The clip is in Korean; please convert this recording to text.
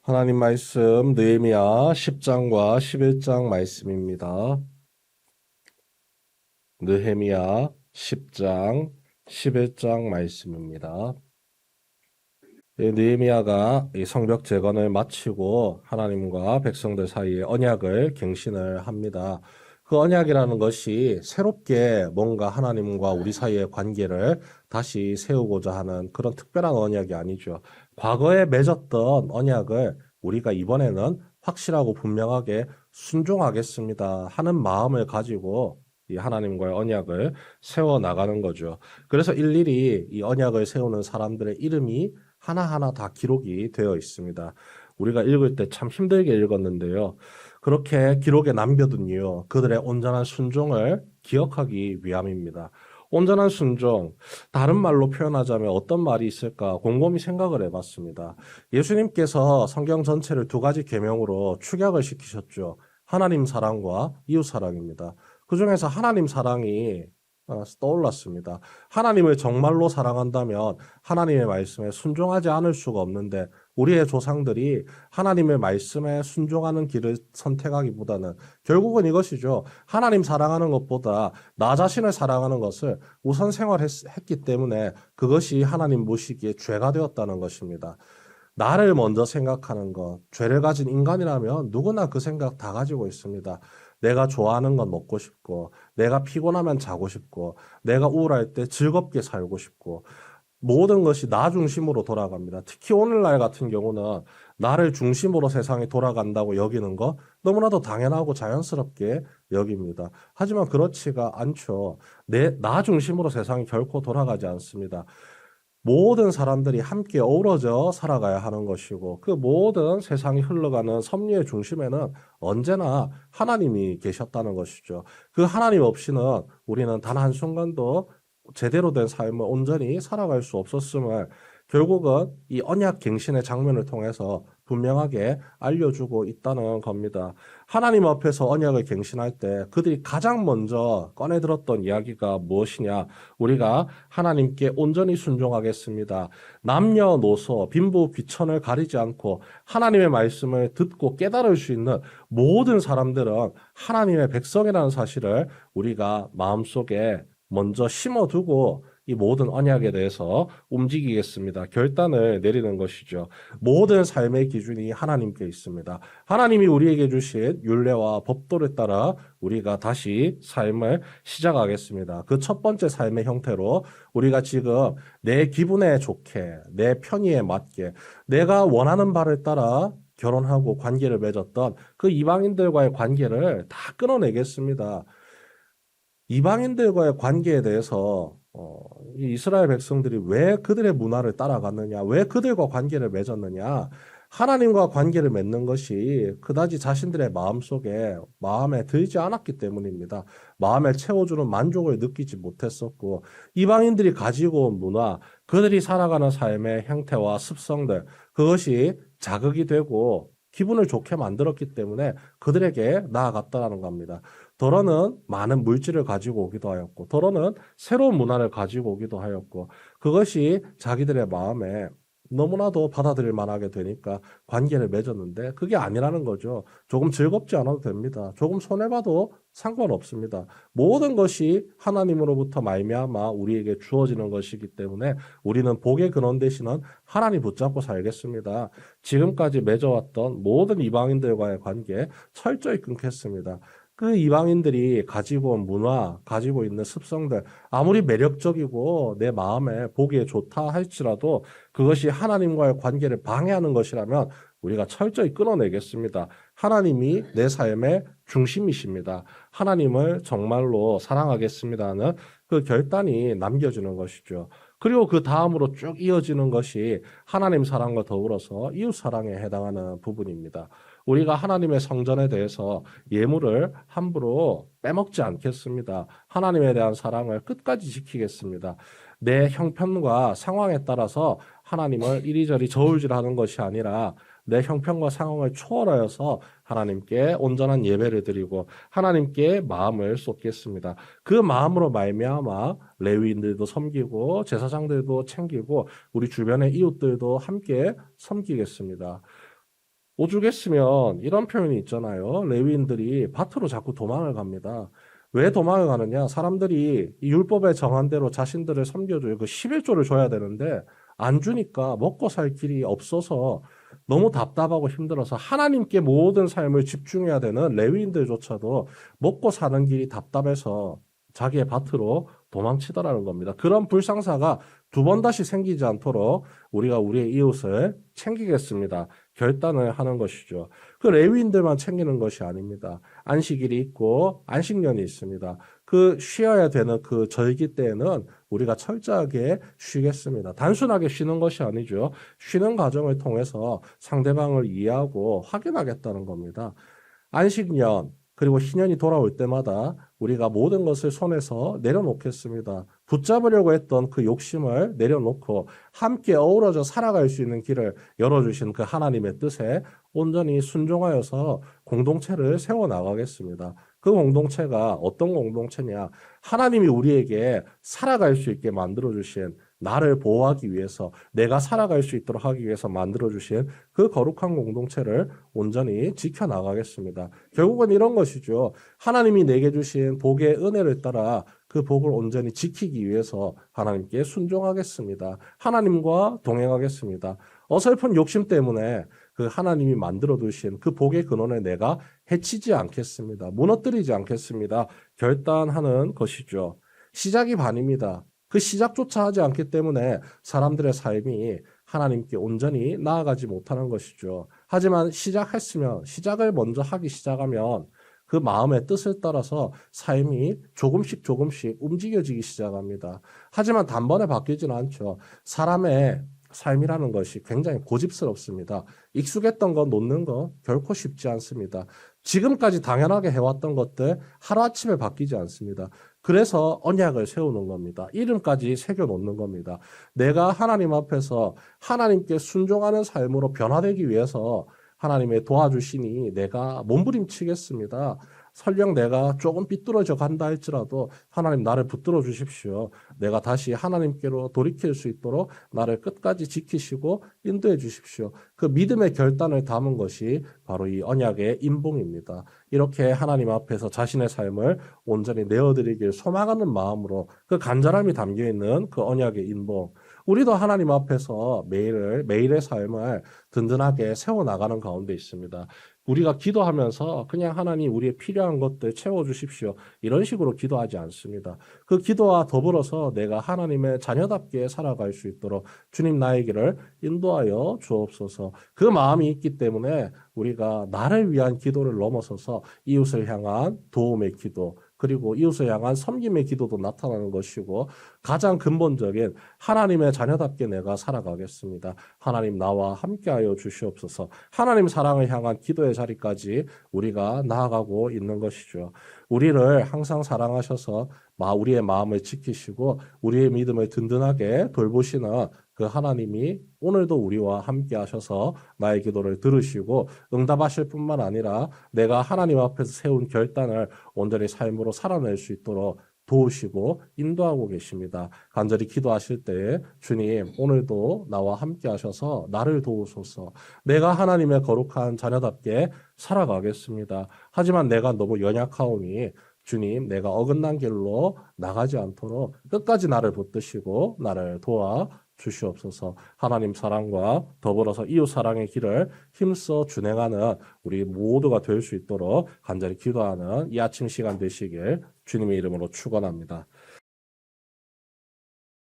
하나님 말씀 느헤미야 10장과 11장 말씀입니다. 느헤미야 10장, 11장 말씀입니다. 느헤미야가 이 성벽 재건을 마치고 하나님과 백성들 사이에 언약을 갱신을 합니다. 그 언약이라는 것이 새롭게 뭔가 하나님과 우리 사이의 관계를 다시 세우고자 하는 그런 특별한 언약이 아니죠. 과거에 맺었던 언약을 우리가 이번에는 확실하고 분명하게 순종하겠습니다 하는 마음을 가지고 이 하나님과의 언약을 세워 나가는 거죠. 그래서 일일이 이 언약을 세우는 사람들의 이름이 하나하나 다 기록이 되어 있습니다. 우리가 읽을 때 참 힘들게 읽었는데요. 그렇게 기록에 남겨둔 이유, 그들의 온전한 순종을 기억하기 위함입니다. 온전한 순종, 다른 말로 표현하자면 어떤 말이 있을까 곰곰이 생각을 해봤습니다. 예수님께서 성경 전체를 두 가지 계명으로 축약을 시키셨죠. 하나님 사랑과 이웃 사랑입니다. 그 중에서 하나님 사랑이 떠올랐습니다. 하나님을 정말로 사랑한다면 하나님의 말씀에 순종하지 않을 수가 없는데 우리의 조상들이 하나님의 말씀에 순종하는 길을 선택하기보다는 결국은 이것이죠. 하나님 사랑하는 것보다 나 자신을 사랑하는 것을 우선 생활했기 때문에 그것이 하나님 보시기에 죄가 되었다는 것입니다. 나를 먼저 생각하는 것, 죄를 가진 인간이라면 누구나 그 생각 다 가지고 있습니다. 내가 좋아하는 건 먹고 싶고, 내가 피곤하면 자고 싶고, 내가 우울할 때 즐겁게 살고 싶고, 모든 것이 나 중심으로 돌아갑니다. 특히 오늘날 같은 경우는 나를 중심으로 세상이 돌아간다고 여기는 거 너무나도 당연하고 자연스럽게 여깁니다. 하지만 그렇지가 않죠. 나 중심으로 세상이 결코 돌아가지 않습니다. 모든 사람들이 함께 어우러져 살아가야 하는 것이고 그 모든 세상이 흘러가는 섭리의 중심에는 언제나 하나님이 계셨다는 것이죠. 그 하나님 없이는 우리는 단 한순간도 제대로 된 삶을 온전히 살아갈 수 없었음을 결국은 이 언약 갱신의 장면을 통해서 분명하게 알려주고 있다는 겁니다. 하나님 앞에서 언약을 갱신할 때 그들이 가장 먼저 꺼내들었던 이야기가 무엇이냐? 우리가 하나님께 온전히 순종하겠습니다. 남녀노소, 빈부, 귀천을 가리지 않고 하나님의 말씀을 듣고 깨달을 수 있는 모든 사람들은 하나님의 백성이라는 사실을 우리가 마음속에 먼저 심어두고 이 모든 언약에 대해서 움직이겠습니다. 결단을 내리는 것이죠. 모든 삶의 기준이 하나님께 있습니다. 하나님이 우리에게 주신 율례와 법도를 따라 우리가 다시 삶을 시작하겠습니다. 그 첫 번째 삶의 형태로 우리가 지금 내 기분에 좋게, 내 편의에 맞게, 내가 원하는 바를 따라 결혼하고 관계를 맺었던 그 이방인들과의 관계를 다 끊어내겠습니다. 이방인들과의 관계에 대해서 이 이스라엘 백성들이 왜 그들의 문화를 따라갔느냐, 왜 그들과 관계를 맺었느냐, 하나님과 관계를 맺는 것이 그다지 자신들의 마음에 들지 않았기 때문입니다. 마음에 채워주는 만족을 느끼지 못했었고, 이방인들이 가지고 온 문화, 그들이 살아가는 삶의 형태와 습성들, 그것이 자극이 되고 기분을 좋게 만들었기 때문에 그들에게 나아갔다는 겁니다. 더러는 많은 물질을 가지고 오기도 하였고, 더러는 새로운 문화를 가지고 오기도 하였고, 그것이 자기들의 마음에 너무나도 받아들일 만하게 되니까 관계를 맺었는데 그게 아니라는 거죠. 조금 즐겁지 않아도 됩니다. 조금 손해봐도 상관없습니다. 모든 것이 하나님으로부터 말미암아 우리에게 주어지는 것이기 때문에 우리는 복의 근원 되시는 하나님 붙잡고 살겠습니다. 지금까지 맺어왔던 모든 이방인들과의 관계 철저히 끊겠습니다. 그 이방인들이 가지고 온 문화, 가지고 있는 습성들, 아무리 매력적이고 내 마음에 보기에 좋다 할지라도 그것이 하나님과의 관계를 방해하는 것이라면 우리가 철저히 끊어내겠습니다. 하나님이 내 삶의 중심이십니다. 하나님을 정말로 사랑하겠습니다는 그 결단이 남겨지는 것이죠. 그리고 그 다음으로 쭉 이어지는 것이 하나님 사랑과 더불어서 이웃 사랑에 해당하는 부분입니다. 우리가 하나님의 성전에 대해서 예물을 함부로 빼먹지 않겠습니다. 하나님에 대한 사랑을 끝까지 지키겠습니다. 내 형편과 상황에 따라서 하나님을 이리저리 저울질하는 것이 아니라 내 형편과 상황을 초월하여서 하나님께 온전한 예배를 드리고 하나님께 마음을 쏟겠습니다. 그 마음으로 말미암아 레위인들도 섬기고 제사장들도 챙기고 우리 주변의 이웃들도 함께 섬기겠습니다. 오죽했으면 이런 표현이 있잖아요. 레위인들이 밭으로 자꾸 도망을 갑니다. 왜 도망을 가느냐? 사람들이 이 율법에 정한 대로 자신들을 섬겨줘요. 그 11조를 줘야 되는데 안 주니까 먹고 살 길이 없어서 너무 답답하고 힘들어서 하나님께 모든 삶을 집중해야 되는 레위인들조차도 먹고 사는 길이 답답해서 자기의 밭으로 도망치더라는 겁니다. 그런 불상사가 두 번 다시 생기지 않도록 우리가 우리의 이웃을 챙기겠습니다. 결단을 하는 것이죠. 그 레위인들만 챙기는 것이 아닙니다. 안식일이 있고 안식년이 있습니다. 그 쉬어야 되는 그 절기 때에는 우리가 철저하게 쉬겠습니다. 단순하게 쉬는 것이 아니죠. 쉬는 과정을 통해서 상대방을 이해하고 확인하겠다는 겁니다. 안식년 그리고 희년이 돌아올 때마다 우리가 모든 것을 손에서 내려놓겠습니다. 붙잡으려고 했던 그 욕심을 내려놓고 함께 어우러져 살아갈 수 있는 길을 열어주신 그 하나님의 뜻에 온전히 순종하여서 공동체를 세워나가겠습니다. 그 공동체가 어떤 공동체냐? 하나님이 우리에게 살아갈 수 있게 만들어주신 나를 보호하기 위해서 내가 살아갈 수 있도록 하기 위해서 만들어주신 그 거룩한 공동체를 온전히 지켜나가겠습니다. 결국은 이런 것이죠. 하나님이 내게 주신 복의 은혜를 따라 그 복을 온전히 지키기 위해서 하나님께 순종하겠습니다. 하나님과 동행하겠습니다. 어설픈 욕심 때문에 그 하나님이 만들어 두신 그 복의 근원을 내가 해치지 않겠습니다. 무너뜨리지 않겠습니다. 결단하는 것이죠. 시작이 반입니다. 그 시작조차 하지 않기 때문에 사람들의 삶이 하나님께 온전히 나아가지 못하는 것이죠. 하지만 시작했으면, 시작을 먼저 하기 시작하면 그 마음의 뜻을 따라서 삶이 조금씩 조금씩 움직여지기 시작합니다. 하지만 단번에 바뀌지는 않죠. 사람의 삶이라는 것이 굉장히 고집스럽습니다. 익숙했던 거 놓는 거 결코 쉽지 않습니다. 지금까지 당연하게 해왔던 것들 하루아침에 바뀌지 않습니다. 그래서 언약을 세우는 겁니다. 이름까지 새겨놓는 겁니다. 내가 하나님 앞에서 하나님께 순종하는 삶으로 변화되기 위해서 하나님의 도와주시니 내가 몸부림치겠습니다. 설령 내가 조금 삐뚤어져 간다 할지라도 하나님 나를 붙들어 주십시오. 내가 다시 하나님께로 돌이킬 수 있도록 나를 끝까지 지키시고 인도해 주십시오. 그 믿음의 결단을 담은 것이 바로 이 언약의 인봉입니다. 이렇게 하나님 앞에서 자신의 삶을 온전히 내어드리길 소망하는 마음으로 그 간절함이 담겨 있는 그 언약의 인봉. 우리도 하나님 앞에서 매일의 삶을 든든하게 세워나가는 가운데 있습니다. 우리가 기도하면서 그냥 하나님 우리의 필요한 것들 채워주십시오. 이런 식으로 기도하지 않습니다. 그 기도와 더불어서 내가 하나님의 자녀답게 살아갈 수 있도록 주님 나의 길을 인도하여 주옵소서. 그 마음이 있기 때문에 우리가 나를 위한 기도를 넘어서서 이웃을 향한 도움의 기도, 그리고 이웃을 향한 섬김의 기도도 나타나는 것이고 가장 근본적인 하나님의 자녀답게 내가 살아가겠습니다. 하나님 나와 함께하여 주시옵소서. 하나님 사랑을 향한 기도의 자리까지 우리가 나아가고 있는 것이죠. 우리를 항상 사랑하셔서 우리의 마음을 지키시고 우리의 믿음을 든든하게 돌보시는 그 하나님이 오늘도 우리와 함께 하셔서 나의 기도를 들으시고 응답하실 뿐만 아니라 내가 하나님 앞에서 세운 결단을 온전히 삶으로 살아낼 수 있도록 도우시고 인도하고 계십니다. 간절히 기도하실 때 주님 오늘도 나와 함께 하셔서 나를 도우소서. 내가 하나님의 거룩한 자녀답게 살아가겠습니다. 하지만 내가 너무 연약하오니 주님 내가 어긋난 길로 나가지 않도록 끝까지 나를 붙드시고 나를 도와 주시옵소서. 하나님 사랑과 더불어서 이웃 사랑의 길을 힘써 준행하는 우리 모두가 될 수 있도록 간절히 기도하는 이 아침 시간 되시길 주님의 이름으로 축원합니다.